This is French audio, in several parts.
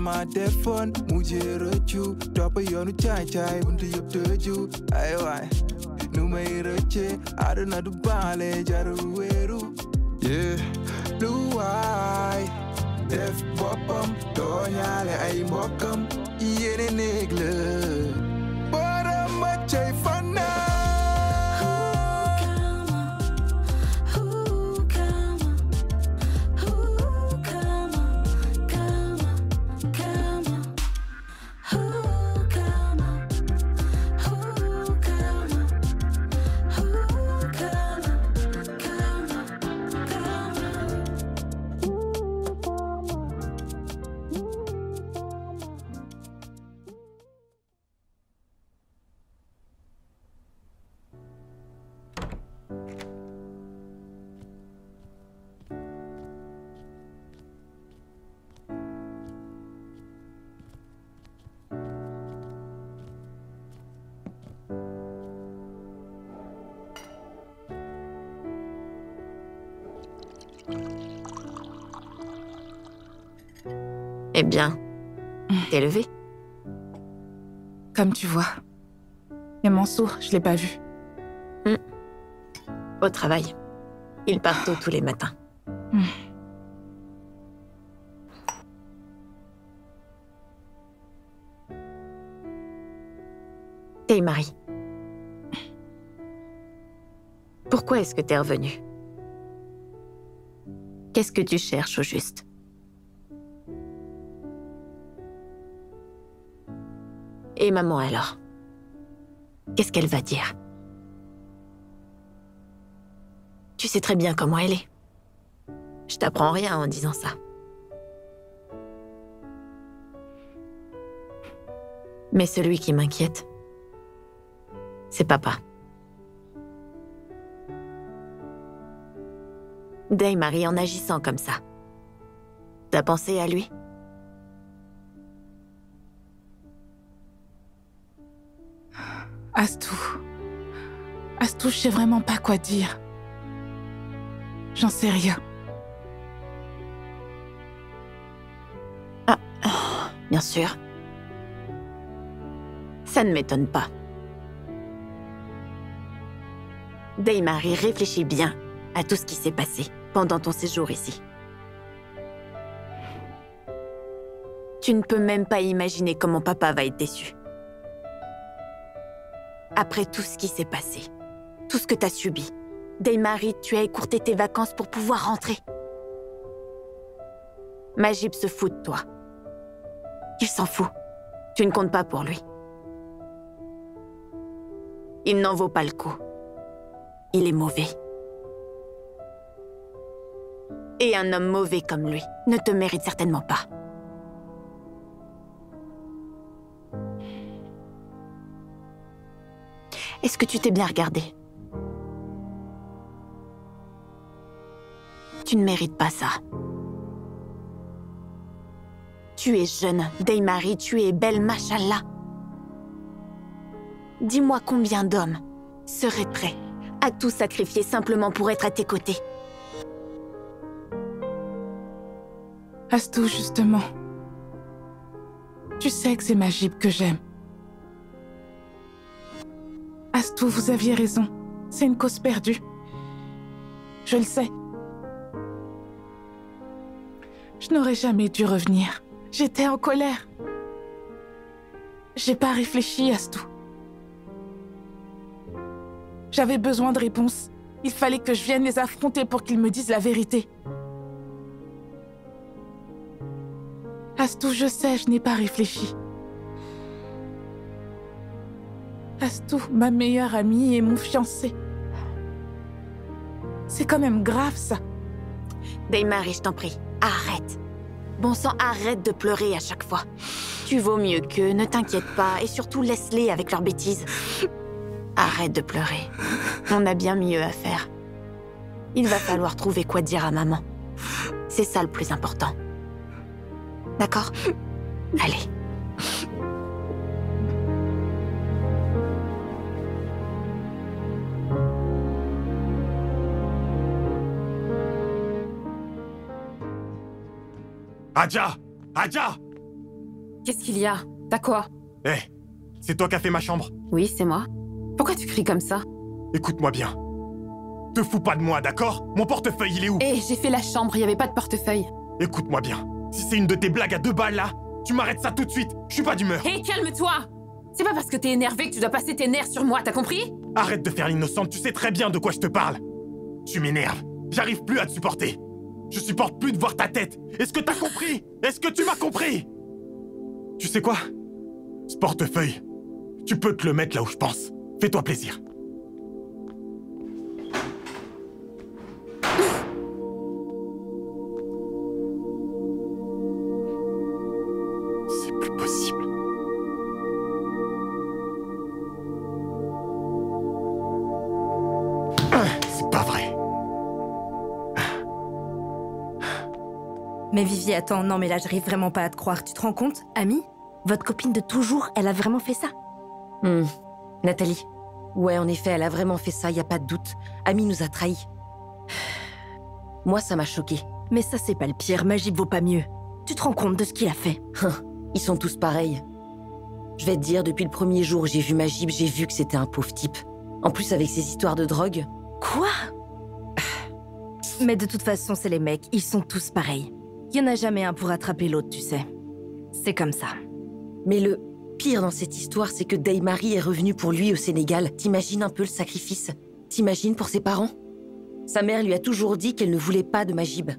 ma defoon mujjee rëccu topp yoonu caay-caay buntu yëpp tëju ay waay nu may rëcce àdduna du baale jarul wéeru lu waay def boppam tooñaale ay mbokkam yéene néeg la borom ma cay fanna Eh bien, t'es levé? Comme tu vois. Et Mansour, je l'ai pas vu. Au travail. Il part tôt tous les matins. Hey Marie. Pourquoi est-ce que t'es revenue? Qu'est-ce que tu cherches au juste? Et maman alors? Qu'est-ce qu'elle va dire? Tu sais très bien comment elle est. Je t'apprends rien en disant ça. Mais celui qui m'inquiète, c'est papa. Day Marie, en agissant comme ça, t'as pensé à lui? Astou, je sais vraiment pas quoi dire. J'en sais rien. Ah, bien sûr. Ça ne m'étonne pas. Day Marie, réfléchis bien à tout ce qui s'est passé pendant ton séjour ici. Tu ne peux même pas imaginer comment papa va être déçu. Après tout ce qui s'est passé, tout ce que t'as subi, Day Marie, tu as écourté tes vacances pour pouvoir rentrer. Majib se fout de toi. Il s'en fout. Tu ne comptes pas pour lui. Il n'en vaut pas le coup. Il est mauvais. Et un homme mauvais comme lui ne te mérite certainement pas. Est-ce que tu t'es bien regardé? Tu ne mérites pas ça. Tu es jeune, Day Marie, tu es belle, machallah. Dis-moi combien d'hommes seraient prêts à tout sacrifier simplement pour être à tes côtés? Astou, justement. Tu sais que c'est Majib que j'aime. Astou, vous aviez raison. C'est une cause perdue. Je le sais. Je n'aurais jamais dû revenir. J'étais en colère. J'ai pas réfléchi, Astou. J'avais besoin de réponses. Il fallait que je vienne les affronter pour qu'ils me disent la vérité. Astou, je sais, je n'ai pas réfléchi. Astou, ma meilleure amie et mon fiancé. C'est quand même grave, ça. Day Marie, je t'en prie, arrête. Bon sang, arrête de pleurer à chaque fois. Tu vaux mieux qu'eux, ne t'inquiète pas, et surtout laisse-les avec leurs bêtises. Arrête de pleurer. On a bien mieux à faire. Il va falloir trouver quoi dire à maman. C'est ça le plus important. D'accord? Allez. Adja! Adja! Qu'est-ce qu'il y a? T'as quoi? Hé, c'est toi qui as fait ma chambre. Oui, c'est moi. Pourquoi tu cries comme ça? Écoute-moi bien. Te fous pas de moi, d'accord? Mon portefeuille, il est où? Hé, j'ai fait la chambre, il y avait pas de portefeuille. Écoute-moi bien. Si c'est une de tes blagues à 2 balles, là, tu m'arrêtes ça tout de suite. Je suis pas d'humeur. Hé, calme-toi! C'est pas parce que t'es énervé que tu dois passer tes nerfs sur moi, t'as compris? Arrête de faire l'innocente, tu sais très bien de quoi je te parle. Tu m'énerves. J'arrive plus à te supporter. Je supporte plus de voir ta tête. Est-ce que t'as compris? Est-ce que tu m'as compris? Tu sais quoi? Ce portefeuille, tu peux te le mettre là où je pense. Fais-toi plaisir. C'est plus possible. C'est pas vrai. Mais Vivi, attends, non mais là j'arrive vraiment pas à te croire. Tu te rends compte, Amy? Votre copine de toujours, elle a vraiment fait ça? Nathalie. Ouais, en effet, elle a vraiment fait ça, y a pas de doute. Amy nous a trahis. Moi, ça m'a choquée. Mais ça c'est pas le pire, Majib vaut pas mieux. Tu te rends compte de ce qu'il a fait? Ils sont tous pareils. Je vais te dire, depuis le premier jour où j'ai vu Majib, j'ai vu que c'était un pauvre type. En plus, avec ses histoires de drogue. Quoi? Mais de toute façon, c'est les mecs, ils sont tous pareils. Y en a jamais un pour attraper l'autre, tu sais. C'est comme ça. Mais le pire dans cette histoire, c'est que Day-Marie est revenue pour lui au Sénégal. T'imagines un peu le sacrifice? T'imagines pour ses parents? Sa mère lui a toujours dit qu'elle ne voulait pas de Majib.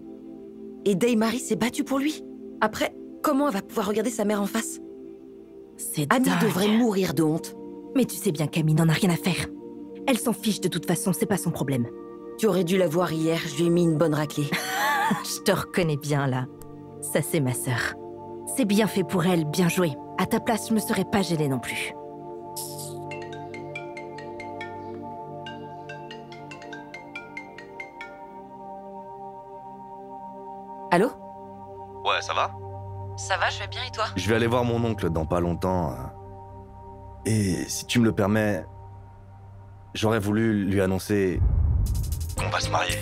Et Day-Marie s'est battue pour lui. Après, comment elle va pouvoir regarder sa mère en face? C'est Amy dingue. devrait mourir de honte. Mais tu sais bien qu'Amy n'en a rien à faire. Elle s'en fiche de toute façon, c'est pas son problème. Tu aurais dû la voir hier, je lui ai mis une bonne raclée. Je te reconnais bien, là. Ça, c'est ma sœur. C'est bien fait pour elle, bien joué. À ta place, je me serais pas gênée non plus. Allô? Ouais, ça va? Ça va, je vais bien et toi? Je vais aller voir mon oncle dans pas longtemps. Et si tu me le permets, j'aurais voulu lui annoncer qu'on va se marier.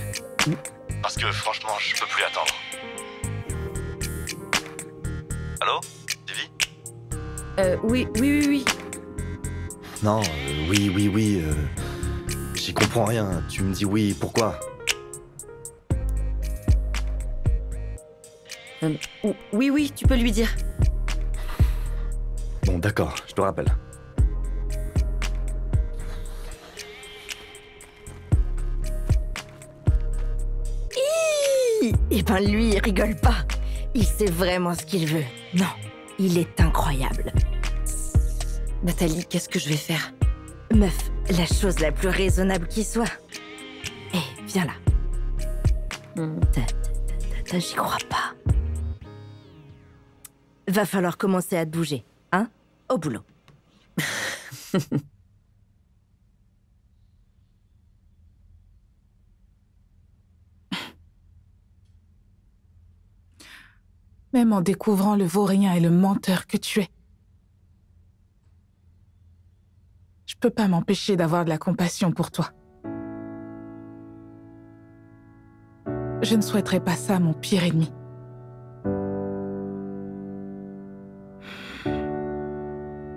Parce que franchement, je peux plus attendre. Allô? Vivi? Oui. Non, oui. J'y comprends rien. Tu me dis oui, pourquoi? Oui, tu peux lui dire. Bon, d'accord, je te rappelle. Eh ben lui, il rigole pas. Il sait vraiment ce qu'il veut. Non, il est incroyable. Nathalie, qu'est-ce que je vais faire? Meuf, la chose la plus raisonnable qui soit. Eh, viens là. J'y crois pas. Va falloir commencer à te bouger, hein? Au boulot. Même en découvrant le vaurien et le menteur que tu es, je peux pas m'empêcher d'avoir de la compassion pour toi. Je ne souhaiterais pas ça à mon pire ennemi.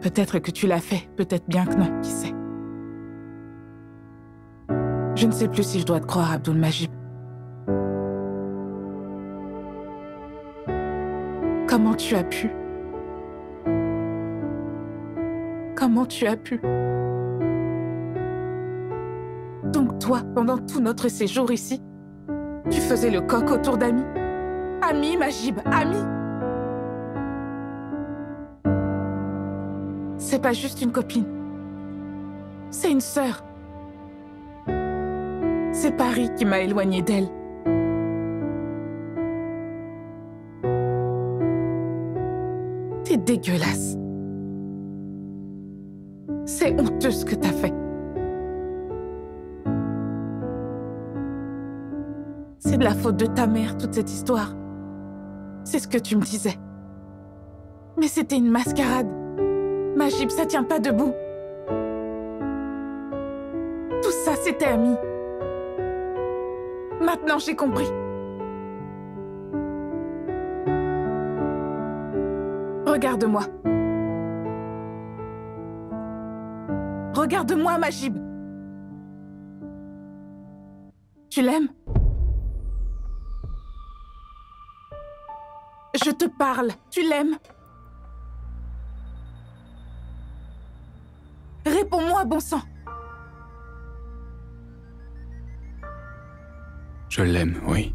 Peut-être que tu l'as fait, peut-être bien que non, qui sait. Je ne sais plus si je dois te croire, Abdul Majib. Comment tu as pu? Comment tu as pu? Donc toi, pendant tout notre séjour ici, tu faisais le coq autour d'Amy? Amy, Majib, Amy! C'est pas juste une copine. C'est une sœur. C'est Paris qui m'a éloignée d'elle. T'es dégueulasse. C'est honteux ce que t'as fait. C'est de la faute de ta mère, toute cette histoire. C'est ce que tu me disais. Mais c'était une mascarade. Majib, ça tient pas debout. Tout ça, c'était Amy. Maintenant, j'ai compris. Regarde-moi. Regarde-moi, Majib. Tu l'aimes? Je te parle. Tu l'aimes? Réponds-moi, bon sang. Je l'aime, oui.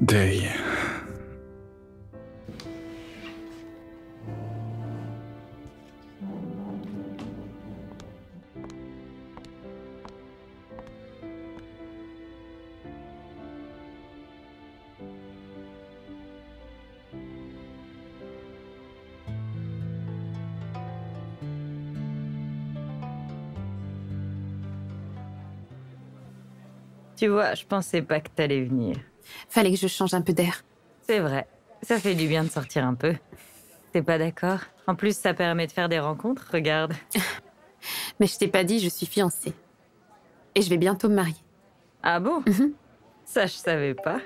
Day. Tu vois, je pensais pas que t'allais venir. Fallait que je change un peu d'air. C'est vrai, ça fait du bien de sortir un peu. T'es pas d'accord? En plus, ça permet de faire des rencontres, regarde. Mais je t'ai pas dit, je suis fiancée. Et je vais bientôt me marier. Ah bon? Ça, je savais pas.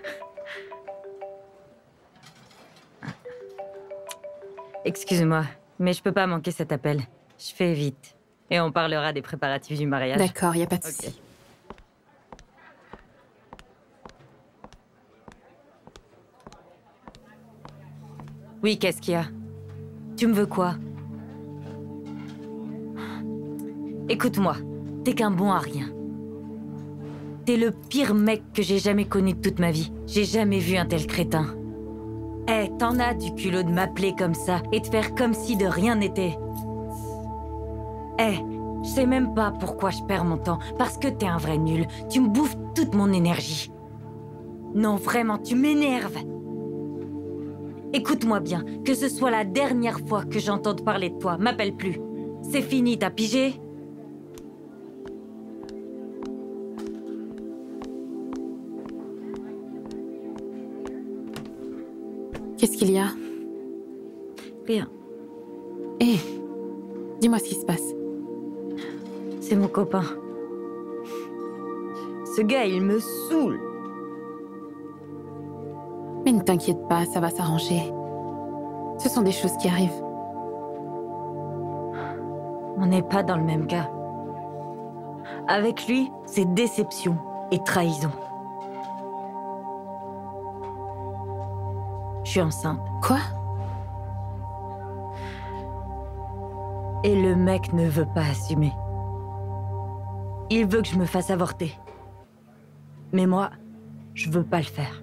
Excuse-moi, mais je peux pas manquer cet appel. Je fais vite. Et on parlera des préparatifs du mariage. D'accord, y a pas de souci. Oui, qu'est-ce qu'il y a? Tu me veux quoi? Écoute-moi, t'es qu'un bon à rien. T'es le pire mec que j'ai jamais connu de toute ma vie. J'ai jamais vu un tel crétin. Eh, t'en as du culot de m'appeler comme ça et de faire comme si de rien n'était. Eh, je sais même pas pourquoi je perds mon temps. Parce que t'es un vrai nul. Tu me bouffes toute mon énergie. Non, vraiment, tu m'énerves. Écoute-moi bien, que ce soit la dernière fois que j'entende parler de toi, m'appelle plus. C'est fini, t'as pigé? Qu'est-ce qu'il y a? Rien. Hé, dis-moi ce qui se passe. C'est mon copain. Ce gars, il me saoule. Mais ne t'inquiète pas, ça va s'arranger. Ce sont des choses qui arrivent. On n'est pas dans le même cas. Avec lui, c'est déception et trahison. Je suis enceinte. Quoi? Et le mec ne veut pas assumer. Il veut que je me fasse avorter. Mais moi, je veux pas le faire.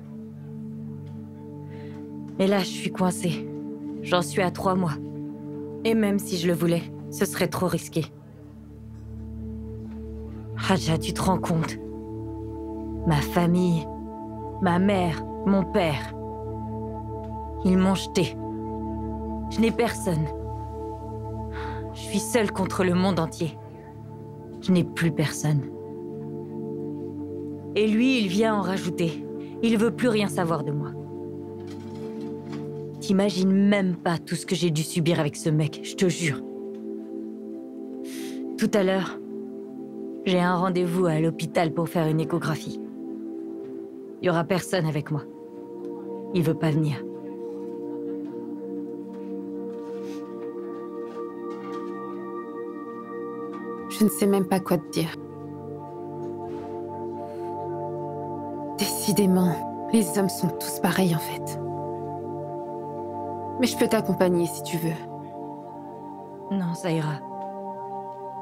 Et là, je suis coincée. J'en suis à 3 mois. Et même si je le voulais, ce serait trop risqué. Raja, tu te rends compte? Ma famille, ma mère, mon père. Ils m'ont jeté. Je n'ai personne. Je suis seule contre le monde entier. Je n'ai plus personne. Et lui, il vient en rajouter. Il veut plus rien savoir de moi. T'imagines même pas tout ce que j'ai dû subir avec ce mec, je te jure. Tout à l'heure, j'ai un rendez-vous à l'hôpital pour faire une échographie. Il y aura personne avec moi. Il veut pas venir. Je ne sais même pas quoi te dire. Décidément, les hommes sont tous pareils en fait. Mais je peux t'accompagner si tu veux. Non, ça ira.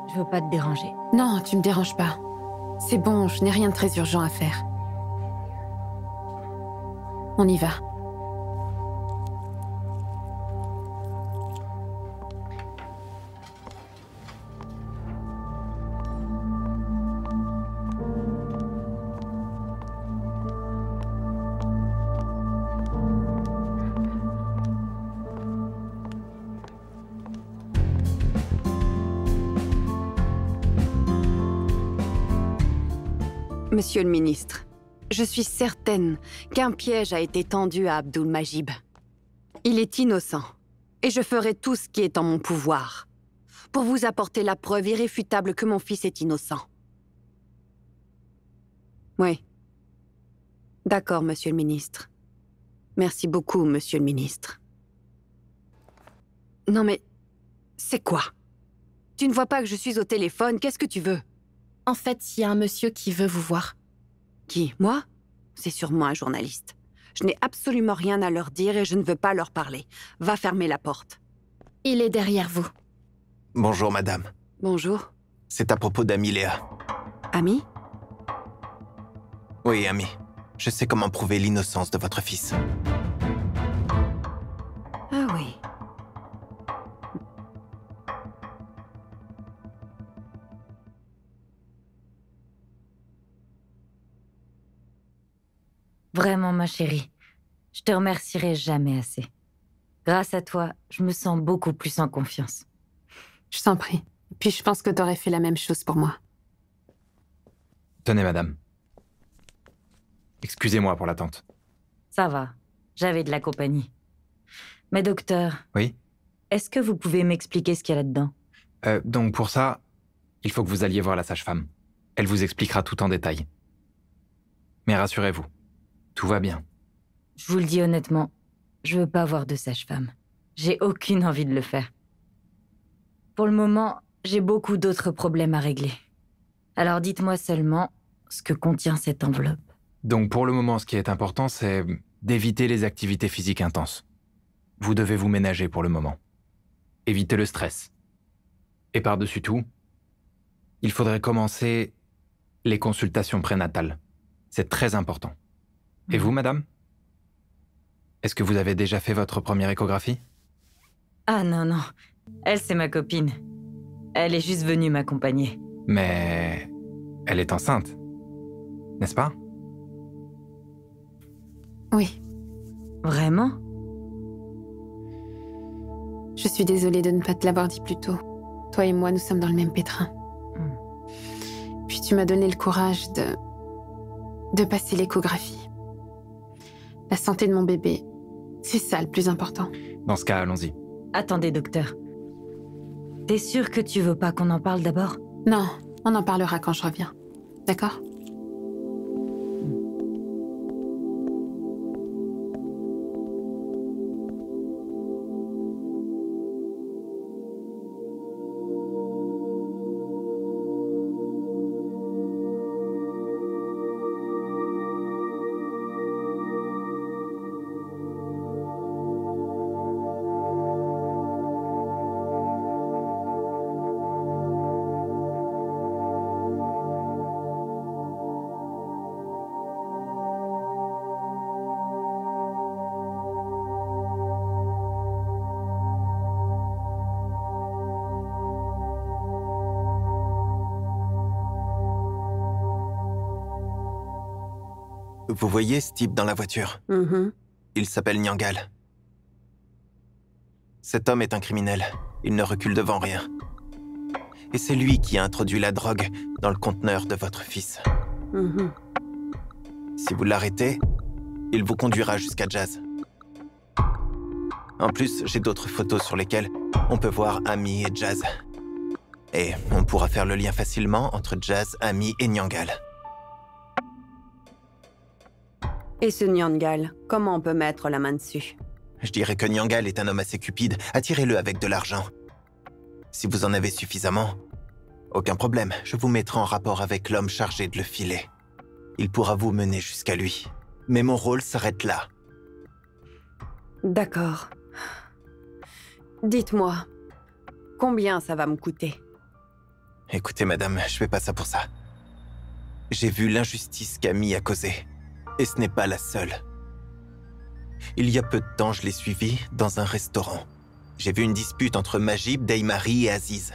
Je veux pas te déranger. Non, tu me déranges pas. C'est bon, je n'ai rien de très urgent à faire. On y va. Monsieur le ministre, je suis certaine qu'un piège a été tendu à Abdul Majib. Il est innocent, et je ferai tout ce qui est en mon pouvoir pour vous apporter la preuve irréfutable que mon fils est innocent. Oui. D'accord, monsieur le ministre. Merci beaucoup, monsieur le ministre. Non mais... c'est quoi? Tu ne vois pas que je suis au téléphone, qu'est-ce que tu veux? En fait, il y a un monsieur qui veut vous voir. Qui? Moi? C'est sûrement un journaliste. Je n'ai absolument rien à leur dire et je ne veux pas leur parler. Va fermer la porte. Il est derrière vous. Bonjour, madame. Bonjour. C'est à propos d'Amy Léa. Ami? Oui, Amy. Je sais comment prouver l'innocence de votre fils. Ah oui. Vraiment, ma chérie, je te remercierai jamais assez. Grâce à toi, je me sens beaucoup plus en confiance. Je t'en prie. Puis je pense que t'aurais fait la même chose pour moi. Tenez, madame. Excusez-moi pour l'attente. Ça va, j'avais de la compagnie. Mais docteur... Oui? Est-ce que vous pouvez m'expliquer ce qu'il y a là-dedans? Donc pour ça, il faut que vous alliez voir la sage-femme. Elle vous expliquera tout en détail. Mais rassurez-vous, tout va bien. Je vous le dis honnêtement, je veux pas voir de sage-femme. J'ai aucune envie de le faire. Pour le moment, j'ai beaucoup d'autres problèmes à régler. Alors dites-moi seulement ce que contient cette enveloppe. Donc pour le moment, ce qui est important, c'est d'éviter les activités physiques intenses. Vous devez vous ménager pour le moment. Évitez le stress. Et par-dessus tout, il faudrait commencer les consultations prénatales. C'est très important. Et vous, madame? Est-ce que vous avez déjà fait votre première échographie? Ah non, non. Elle, c'est ma copine. Elle est juste venue m'accompagner. Mais... elle est enceinte, n'est-ce pas? Oui. Vraiment? Je suis désolée de ne pas te l'avoir dit plus tôt. Toi et moi, nous sommes dans le même pétrin. Puis tu m'as donné le courage de passer l'échographie. La santé de mon bébé, c'est ça le plus important. Dans ce cas, allons-y. Attendez, docteur. T'es sûr que tu veux pas qu'on en parle d'abord? Non, on en parlera quand je reviens. D'accord? Vous voyez ce type dans la voiture? Il s'appelle Nyangal. Cet homme est un criminel. Il ne recule devant rien. Et c'est lui qui a introduit la drogue dans le conteneur de votre fils. Si vous l'arrêtez, il vous conduira jusqu'à Jazz. En plus, j'ai d'autres photos sur lesquelles on peut voir Amy et Jazz. Et on pourra faire le lien facilement entre Jazz, Amy et Nyangal. Et ce Nyangal, comment on peut mettre la main dessus? Je dirais que Nyangal est un homme assez cupide. Attirez-le avec de l'argent. Si vous en avez suffisamment, aucun problème. Je vous mettrai en rapport avec l'homme chargé de le filer. Il pourra vous mener jusqu'à lui. Mais mon rôle s'arrête là. D'accord. Dites-moi, combien ça va me coûter? Écoutez, madame, je fais pas ça pour ça. J'ai vu l'injustice qu'Amy a causée. Et ce n'est pas la seule. Il y a peu de temps, je l'ai suivie dans un restaurant. J'ai vu une dispute entre Majib, Daymarie et Aziz.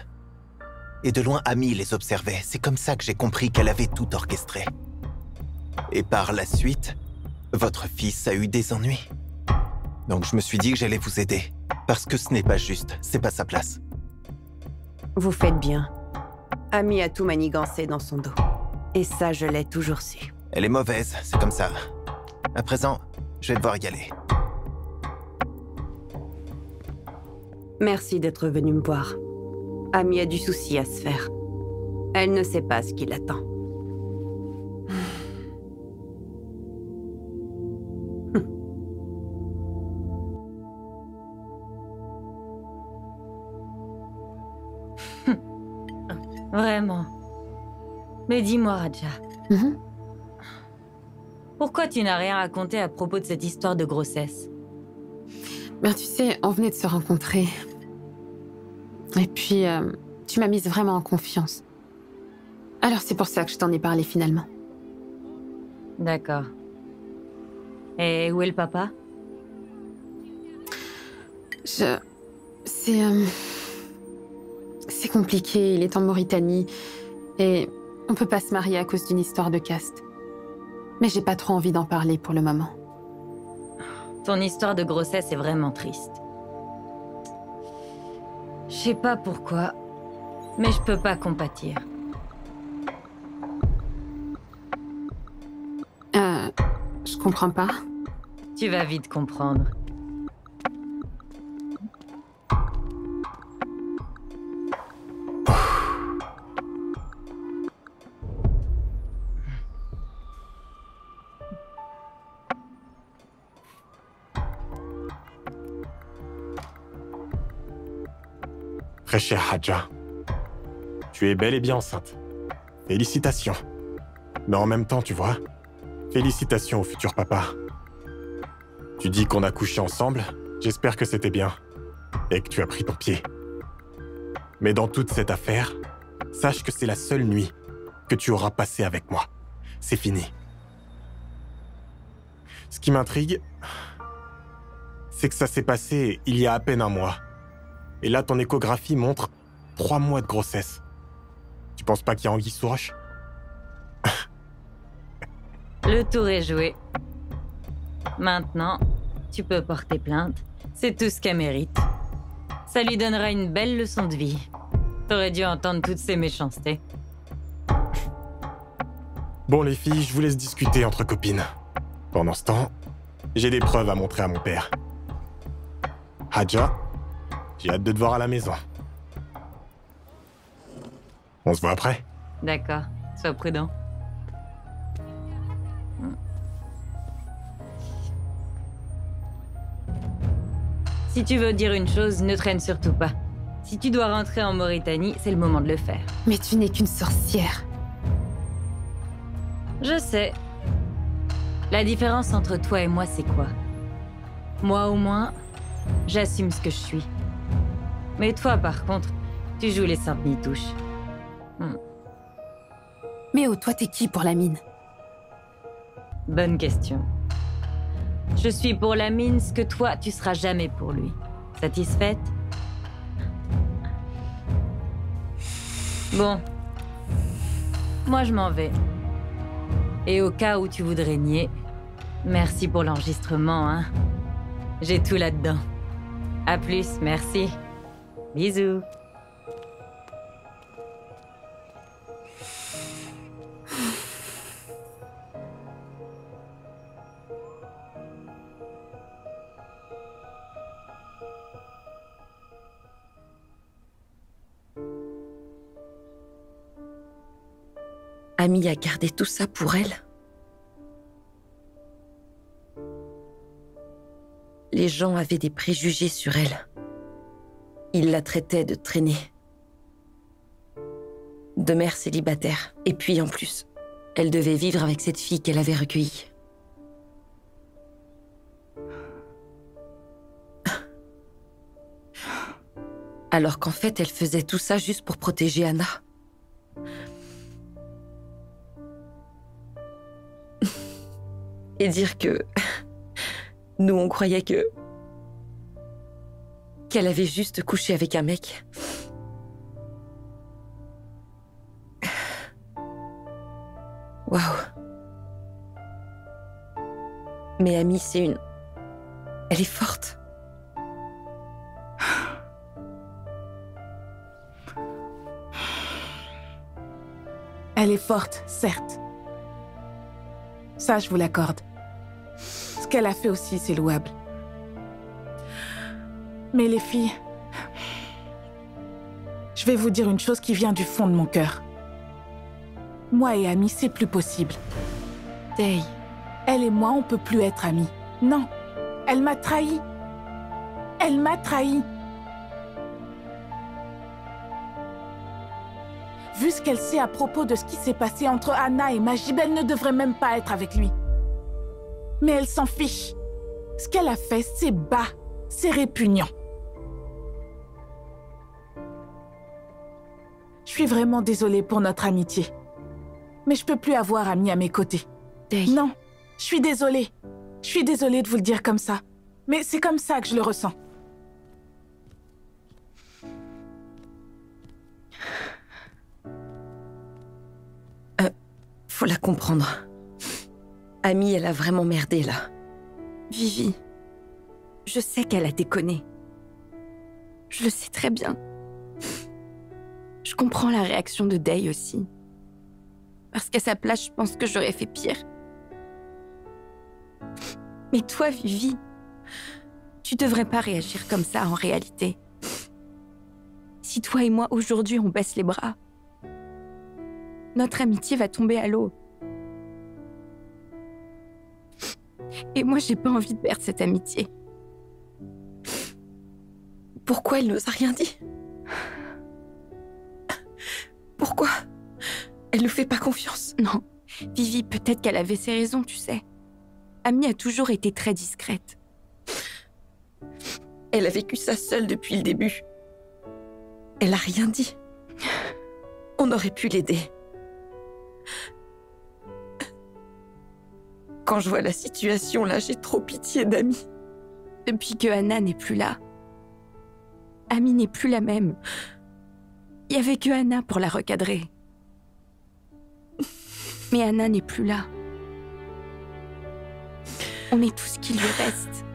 Et de loin, Amy les observait. C'est comme ça que j'ai compris qu'elle avait tout orchestré. Et par la suite, votre fils a eu des ennuis. Donc je me suis dit que j'allais vous aider. Parce que ce n'est pas juste, c'est pas sa place. Vous faites bien. Amy a tout manigancé dans son dos. Et ça, je l'ai toujours su. Elle est mauvaise, c'est comme ça. À présent, je vais devoir y aller. Merci d'être venu me voir. Amy a du souci à se faire. Elle ne sait pas ce qui l'attend. Vraiment. Mais dis-moi, Raja. Pourquoi tu n'as rien raconté à propos de cette histoire de grossesse? Ben, tu sais, on venait de se rencontrer. Et puis, tu m'as mise vraiment en confiance. Alors c'est pour ça que je t'en ai parlé finalement. D'accord. Et où est le papa? C'est compliqué, il est en Mauritanie. Et on peut pas se marier à cause d'une histoire de caste. Mais j'ai pas trop envie d'en parler pour le moment. Ton histoire de grossesse est vraiment triste. Je sais pas pourquoi, mais je peux pas compatir. Je comprends pas. Tu vas vite comprendre. Très chère Hadja, tu es bel et bien enceinte. Félicitations. Mais en même temps, tu vois, félicitations au futur papa. Tu dis qu'on a couché ensemble, j'espère que c'était bien. Et que tu as pris ton pied. Mais dans toute cette affaire, sache que c'est la seule nuit que tu auras passée avec moi. C'est fini. Ce qui m'intrigue, c'est que ça s'est passé il y a à peine un mois. Et là, ton échographie montre 3 mois de grossesse. Tu penses pas qu'il y a anguille sous roche? Le tour est joué. Maintenant, tu peux porter plainte. C'est tout ce qu'elle mérite. Ça lui donnera une belle leçon de vie. T'aurais dû entendre toutes ces méchancetés. Bon, les filles, je vous laisse discuter entre copines. Pendant ce temps, j'ai des preuves à montrer à mon père. Hadja, j'ai hâte de te voir à la maison. On se voit après? D'accord, sois prudent. Si tu veux dire une chose, ne traîne surtout pas. Si tu dois rentrer en Mauritanie, c'est le moment de le faire. Mais tu n'es qu'une sorcière. Je sais. La différence entre toi et moi, c'est quoi? Moi, au moins, j'assume ce que je suis. Mais toi, par contre, tu joues les saintes nitouches. Mais oh, toi, t'es qui pour la mine? Bonne question. Je suis pour la mine ce que toi, tu seras jamais pour lui. Satisfaite? Bon. Moi, je m'en vais. Et au cas où tu voudrais nier, merci pour l'enregistrement, hein. J'ai tout là-dedans. À plus, merci. Bisous. Amy a gardé tout ça pour elle. Les gens avaient des préjugés sur elle. Ils la traitaient de traînée, de mère célibataire. Et puis en plus, elle devait vivre avec cette fille qu'elle avait recueillie. Alors qu'en fait, elle faisait tout ça juste pour protéger Anna. Et dire que... Nous, on croyait qu'elle avait juste couché avec un mec. Waouh. Mais Amy, c'est une... Elle est forte. Elle est forte, certes. Ça, je vous l'accorde. Ce qu'elle a fait aussi, c'est louable. Mais les filles, je vais vous dire une chose qui vient du fond de mon cœur. Moi et Amy, c'est plus possible. Day, Elle et moi, on peut plus être amis. Non, elle m'a trahi. Elle m'a trahi. Vu ce qu'elle sait à propos de ce qui s'est passé entre Anna et Majib, elle ne devrait même pas être avec lui. Mais elle s'en fiche. Ce qu'elle a fait, c'est bas, c'est répugnant. Je suis vraiment désolée pour notre amitié. Mais je peux plus avoir Amy à mes côtés. Day. Non, je suis désolée. Je suis désolée de vous le dire comme ça. Mais c'est comme ça que je le ressens. Faut la comprendre. Amy, elle a vraiment merdé, là. Vivi, je sais qu'elle a déconné. Je le sais très bien. Je comprends la réaction de Day aussi. Parce qu'à sa place, je pense que j'aurais fait pire. Mais toi, Vivi, tu devrais pas réagir comme ça en réalité. Si toi et moi, aujourd'hui, on baisse les bras, notre amitié va tomber à l'eau. Et moi, j'ai pas envie de perdre cette amitié. Pourquoi elle nous a rien dit? Pourquoi elle ne fait pas confiance? Non, Vivi, peut-être qu'elle avait ses raisons, tu sais. Amy a toujours été très discrète. Elle a vécu ça seule depuis le début. Elle a rien dit. On aurait pu l'aider. Quand je vois la situation là, j'ai trop pitié d'Amy. Depuis que Anna n'est plus là, Amy n'est plus la même. Il y avait que Anna pour la recadrer. Mais Anna n'est plus là. On est tout ce qu'il lui reste.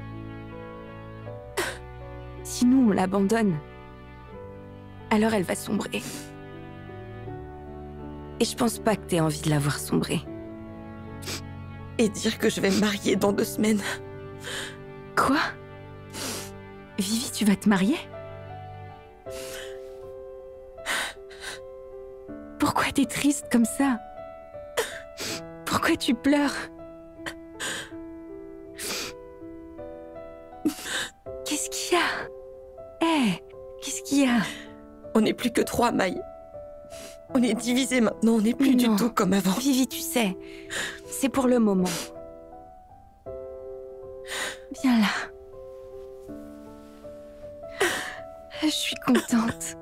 Si nous, on l'abandonne, alors elle va sombrer. Et je pense pas que t'aies envie de la voir sombrer. Et dire que je vais me marier dans 2 semaines. Quoi? Vivi, tu vas te marier? Pourquoi t'es triste comme ça? Pourquoi tu pleures? Qu'est-ce qu'il y a? Hé, qu'est-ce qu'il y a? On n'est plus que 3, Maï. On est divisés maintenant, on n'est plus du tout comme avant. Vivi, tu sais, c'est pour le moment. Viens là. Je suis contente.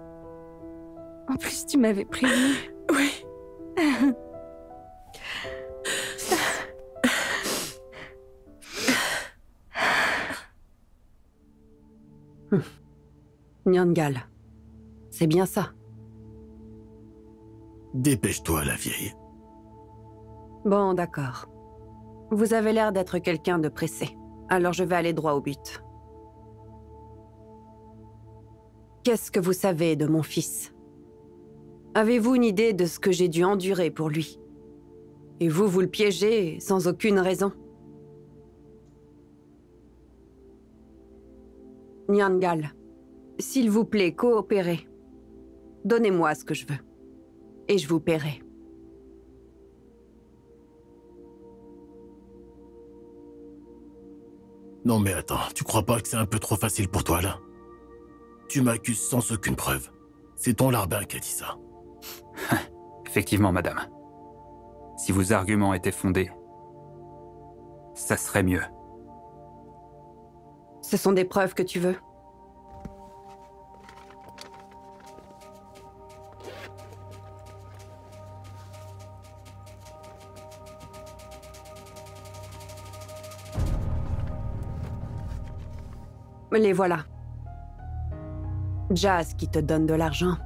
En plus, tu m'avais prévenu. Oui. Nyangal. C'est bien ça. Dépêche-toi, la vieille. Bon, d'accord. Vous avez l'air d'être quelqu'un de pressé. Alors je vais aller droit au but. Qu'est-ce que vous savez de mon fils? Avez-vous une idée de ce que j'ai dû endurer pour lui? Et vous le piégez sans aucune raison? Nyangal, s'il vous plaît, coopérez. Donnez-moi ce que je veux. Et je vous paierai. Non mais attends, tu crois pas que c'est un peu trop facile pour toi, là? Tu m'accuses sans aucune preuve. C'est ton larbin qui a dit ça. Effectivement, madame. Si vos arguments étaient fondés, ça serait mieux. Ce sont des preuves que tu veux? Les voilà. Jazz qui te donne de l'argent.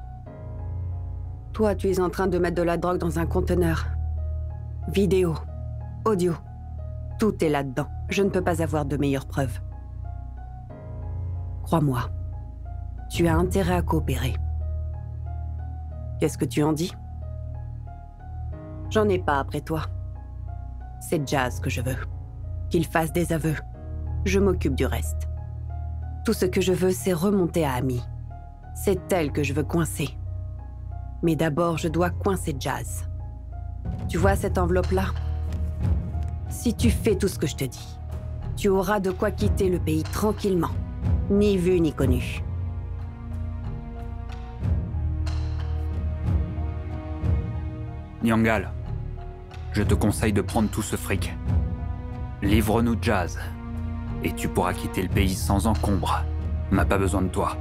Toi, tu es en train de mettre de la drogue dans un conteneur. Vidéo, audio, tout est là-dedans. Je ne peux pas avoir de meilleures preuves. Crois-moi, tu as intérêt à coopérer. Qu'est-ce que tu en dis? J'en ai pas après toi. C'est Jazz que je veux. Qu'il fasse des aveux. Je m'occupe du reste. Tout ce que je veux, c'est remonter à Amy. C'est elle que je veux coincer. Mais d'abord, je dois coincer Jazz. Tu vois cette enveloppe-là? Si tu fais tout ce que je te dis, tu auras de quoi quitter le pays tranquillement. Ni vu ni connu. Niangal, je te conseille de prendre tout ce fric. Livre-nous Jazz, et tu pourras quitter le pays sans encombre. On n'a pas besoin de toi.